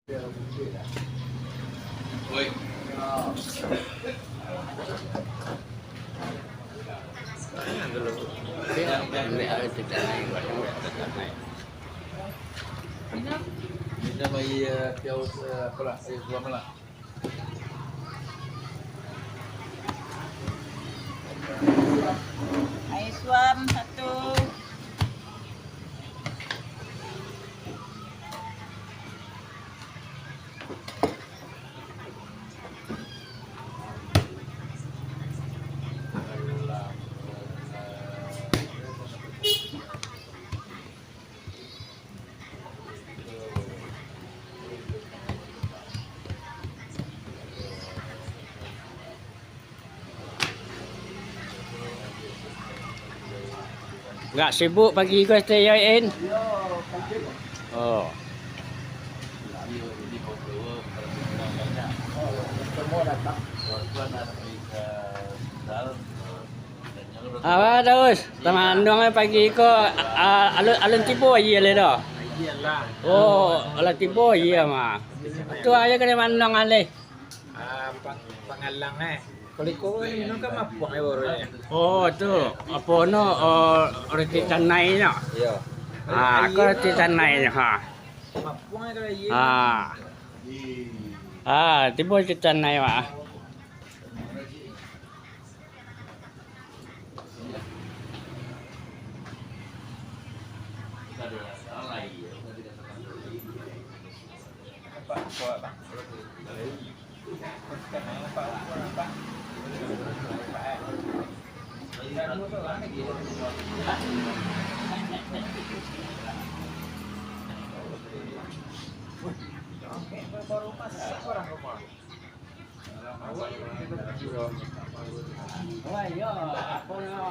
Oi. Ini ada tidak naik, tidak naik. Ini mai tiaus apa lah? Suam lah. Air suam satu. Nggak sibuk pagi kau stay in. Oh. Apa terus? Teman dong pagi ko alun tibo iya le do. Oh, alun tibo iya mah. Itu aja kena mandang ale. Pangalang Kalau minum kan mapuang ya. Oh, tu. Apa no? Roti canai no. Iya. Aku roti canai ha. Mapuang kalau iya. Tibo roti canai mah. Baru masak orang rumah. Oh iya, apa no?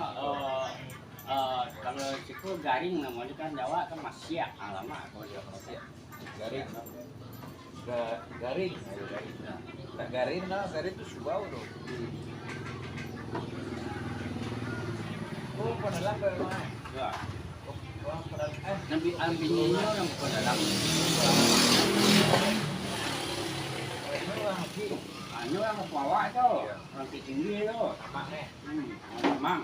Kalau siku garing namanya kan Jawa kan masyak, lama kalau dia masyak. Garing. Garing. Tak garing lah, garing itu subau tuh. Oh, penalang ke mana? Ya. Oh, penalang. Nabi ambilnya yang dalam. Anu yang bawa tu, orang tinggi tu. Namanya. Mang.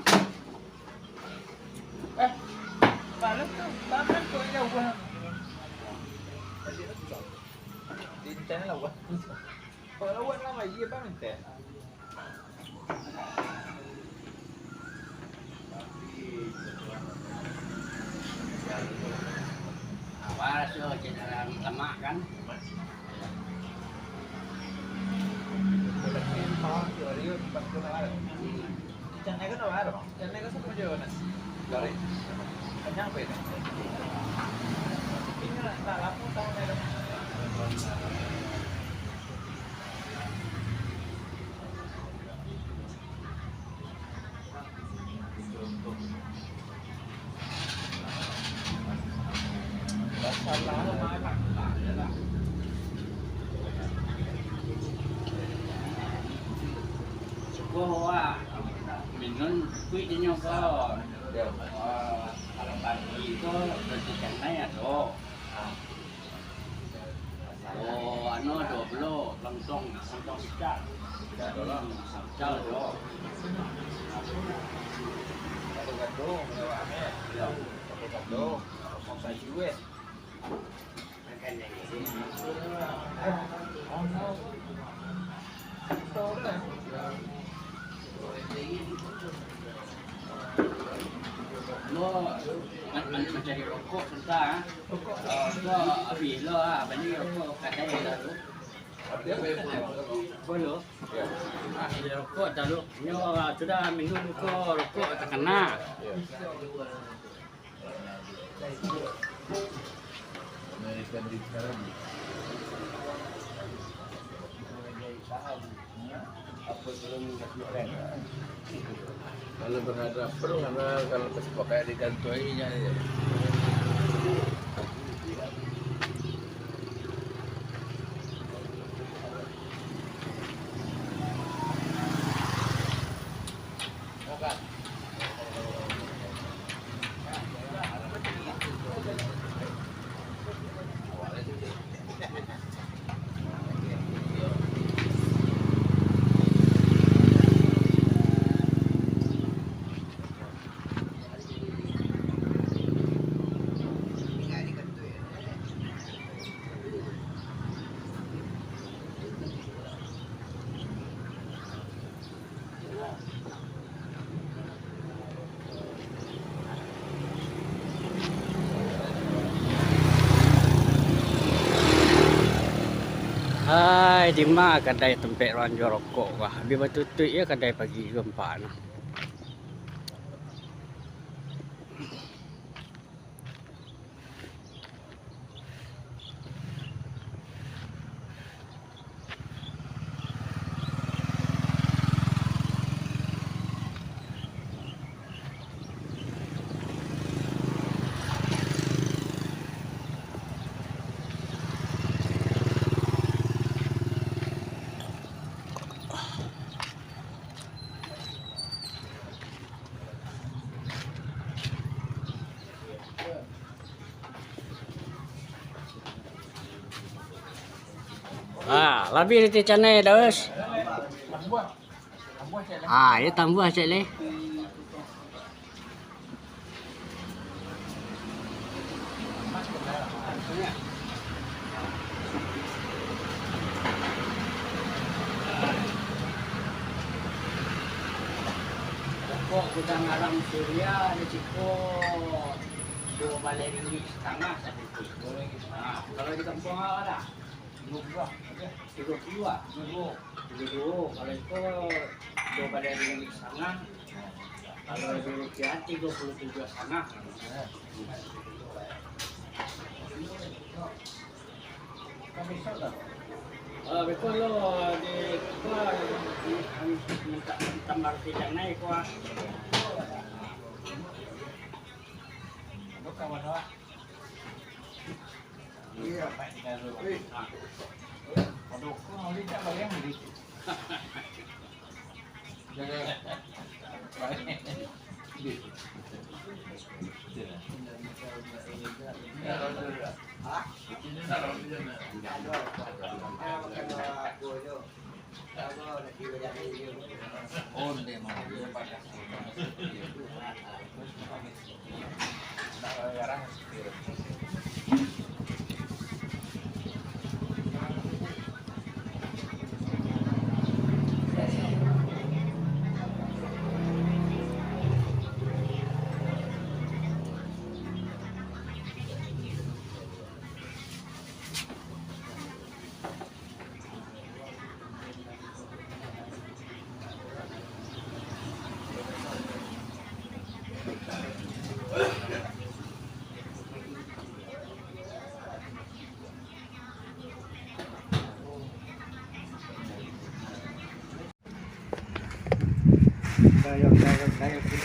Balas tu, balas tu yang buah. Tintan lah buah. Kalau buat lama iya bang ente. Awal tu cenderung lemak kan. Channai có đâu rồi, Channai có sắp bao giờ này, rồi, anh nhắc về này, ini lah, tak lama tahun ini. Masalah mana? Wah, minum kuih dia ko. Kalau pagi itu roti canai ada. Oh, anu 20 lontong sejak. Sejak ada. Satu gandum, lewatnya, satu gandum, mau saya jual. Lo mencari rokok susah. Lo habis lo beli rokok katanya lalu. Boleh. Ada rokok tak lu? Nyo sudah minggu rokok tak kena. American di sekarang. Apa belum kasih kalau berhadap perlu karena kalau pakai di kantoinya ya. Hai, di mana kedai tempat orang jual rokok wah. Habis betul ya kedai pagi gempa nah. Lebih di channel dos. Ini tambah cek le. Kok gudang alam Surya di Ciko 2 balai ringgit setengah satu itu. Kalau di kampung ada 32. Kalau itu 2 balai ringgit setengah. Kalau di rupiah 37 setengah. Betul lo di minta tambah tidak naik kuah. Kawan awak. Iya, Pak. Aduh, kau mau lihat bayang di.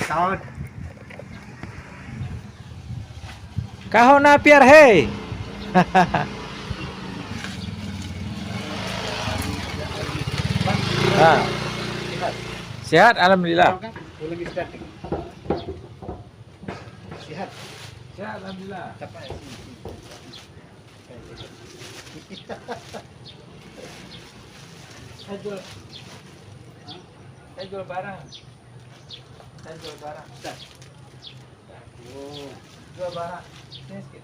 Jangan. Kahon na piar hey. Sehat alhamdulillah. Sehat. Sehat alhamdulillah. Saya jual barang. Oh, jual barang. Ini sikit.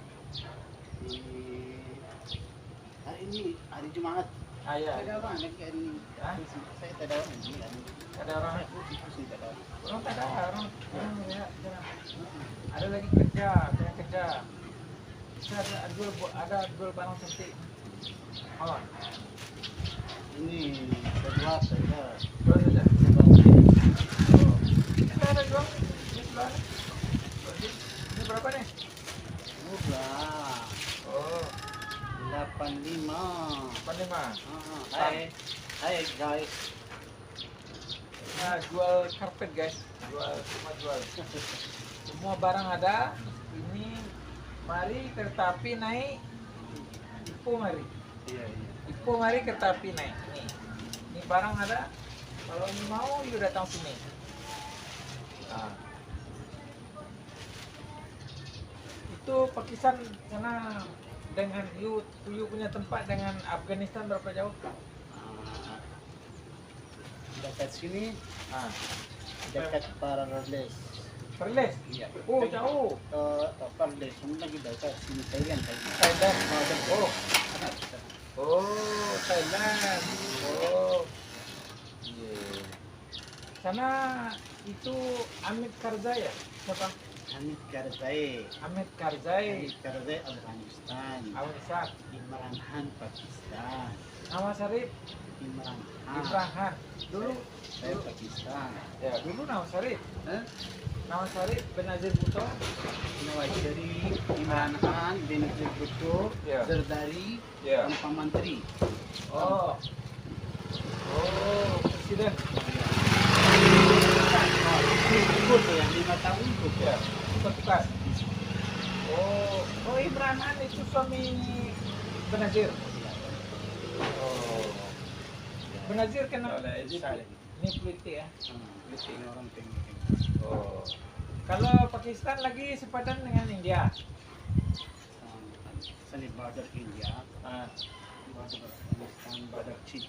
Hari ini hari Jumat. Iya. Ada orang lagi ini. Saya tak ada orang ini. Ada orang. Tak ada. Orang tak ada orang. Ada lagi kerja, saya kerja. Saya ada jual barang cantik. Oh. Ini kedua saya. Jual saja. Kita ada jual. Ini sebelah. Ini berapa nih? Murah. Oh, 85. 45. Hai guys. Nah, jual karpet guys. Jual. Semua barang ada. Ini mari kereta api naik. Ipo mari. Iya. Ipo mari kereta api naik. Ini barang ada. Kalau ini mau, you datang sini. Nah. Itu Pakistan sana dengan you punya tempat dengan Afghanistan berapa jauh? Dekat sini, Ah, dekat Parles. Perlis. Iya. Oh, jauh. Parles, ini lagi dekat sini Thailand. Thailand. Oh. Oh, Thailand. Oh. Iya. Sana itu Amit Karzai ya? Siapa? Hamid Karzai. Hamid Karzai, Hamid Karzai Afghanistan. Afghanistan. Imran Khan Pakistan. Nawaz Sharif, Imran Imran Khan. Khan. Dulu, Saya Pakistan. ya dulu Nawaz Sharif. Hah? Nawaz Sharif, Benazir Bhutto. Nawaz Sharif, Imran Khan, Benazir Bhutto, Ya. Zardari, Ya. tanpa menteri. Oh, oh, presiden. Ikut tuh yang 5 tahun ikut. Ya, tukar-tukar. Oh, oh Imran Khan itu suami Benazir. Oh, Benazir kenal. Ini politik ya. Ini orang tinggi. Oh, kalau Pakistan lagi sepadan dengan India. Seni border India, Ah, border Afghanistan, border Chin.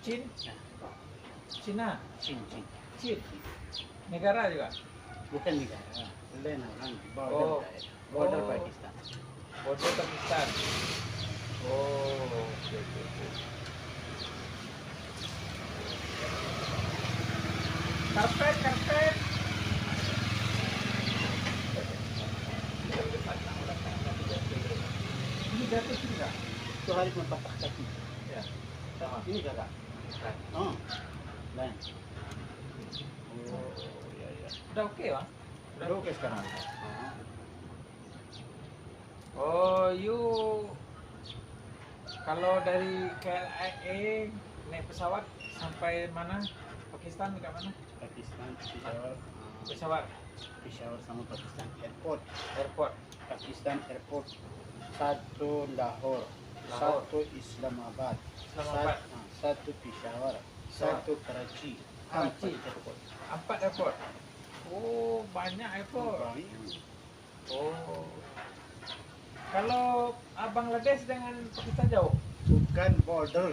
Chin, Cina, Chin. Chin, negara juga. Bukan negara, lain orang Oh. border Oh. Pakistan. Border Pakistan. Oh, oke, oke, oke. Karpet, karpet. Ini jatuh juga. Itu hari patah kaki. Ya, sama. Ini kakak. Oh, lain. Oh, iya, iya. Udah oke, Bang? Udah oke sekarang. Oh, you kalau dari KLIA naik pesawat sampai mana? Pakistan ke mana? Pakistan, Peshawar, Pesawat, Peshawar sama Pakistan Airport. airport. Pakistan Airport. Satu Lahore, Lahore. satu Islamabad, Islamabad. satu Peshawar, satu Karachi. Karachi. 4 airport. 4 airport. Oh, banyak airport. Banyak. Oh. Kalau Bangladesh dengan Pakistan jauh? Bukan border.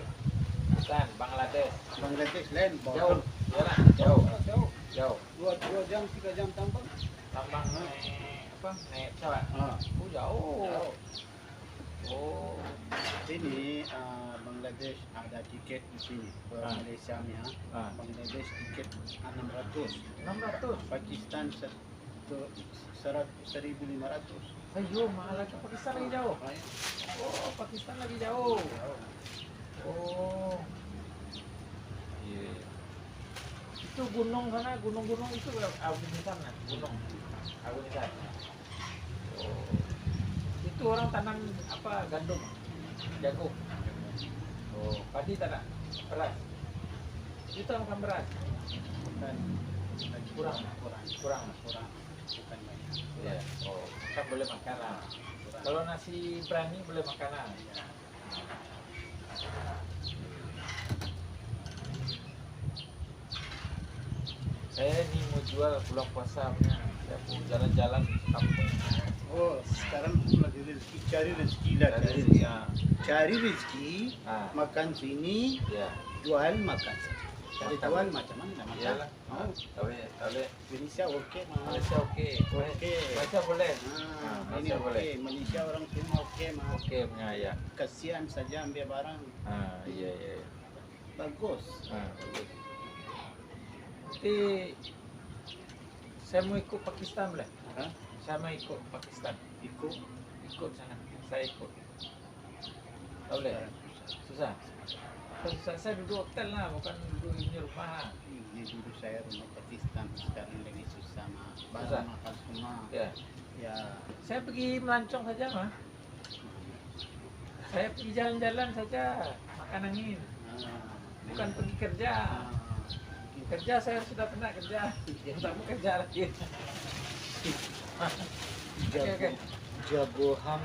Bukan, Bangladesh. Bangladesh lain Jauh. border. Yalah, jauh. Jauh. Jauh. 2 jam, 3 jam tambang. Tambang naik apa? Naik pesawat. Ah. Oh, jauh. Oh. Sini Bangladesh ada tiket di sini. Ke Ah. Malaysia nya. Ah. Bangladesh tiket 600. 600. Pakistan 1.500. Ayo, mahal lagi. Pakistan lagi jauh. Oh, Pakistan lagi jauh. Oh. Iya. Itu gunung sana, gunung-gunung itu Afghanistan kan? Gunung. Afghanistan. Oh. Itu orang tanam apa? Gandum, jagung. Oh, padi tak ada? Beras. Itu makan beras. Bukan Kurang. kurang. Bukan banyak. Ya. Oh, kan boleh makan lah. Kalau nasi berani boleh makan lah. Saya ini mau jual bulan puasa punya. Saya mau jalan-jalan di kampung. Oh, sekarang lagi rezeki, cari rezeki lah. Ya. Cari rezeki, Ah. makan sini, Ya. jual makan. Cari Makan. jual macam mana makan? Iyalah. Oh, Boleh. Indonesia oke mah. Malaysia oke. Oke. Malaysia boleh. Ah, ini Malaysia oke. boleh. Malaysia orang semua oke mah. Oke punya ya. Kasihan saja ambil barang. Ah, iya. Bagus. Ah, bagus. Nanti saya mau ikut Pakistan boleh? Hah? Saya mau ikut Pakistan. Ikut sana. Saya ikut. Tak boleh? Susah. Susah. Saya duduk hotel lah, bukan duduk ini rumah. Ini dulu saya rumah Pakistan sekarang lagi susah mah. Susah. Barang mahal semua. Ya. Ya. Saya pergi melancong saja mah. Saya pergi jalan-jalan saja, makan angin. Bukan pergi kerja. Kerja saya sudah pernah kerja. Tak mau kerja lagi. Oke. जब हम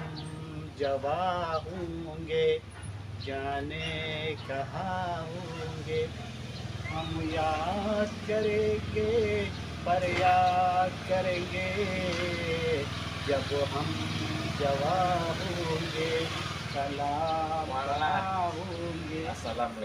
जवा होंगे जाने कहाँ होंगे हम याद करेंगे पर याद करेंगे जब हम जवा होंगे सलाम होंगे Assalamualaikum.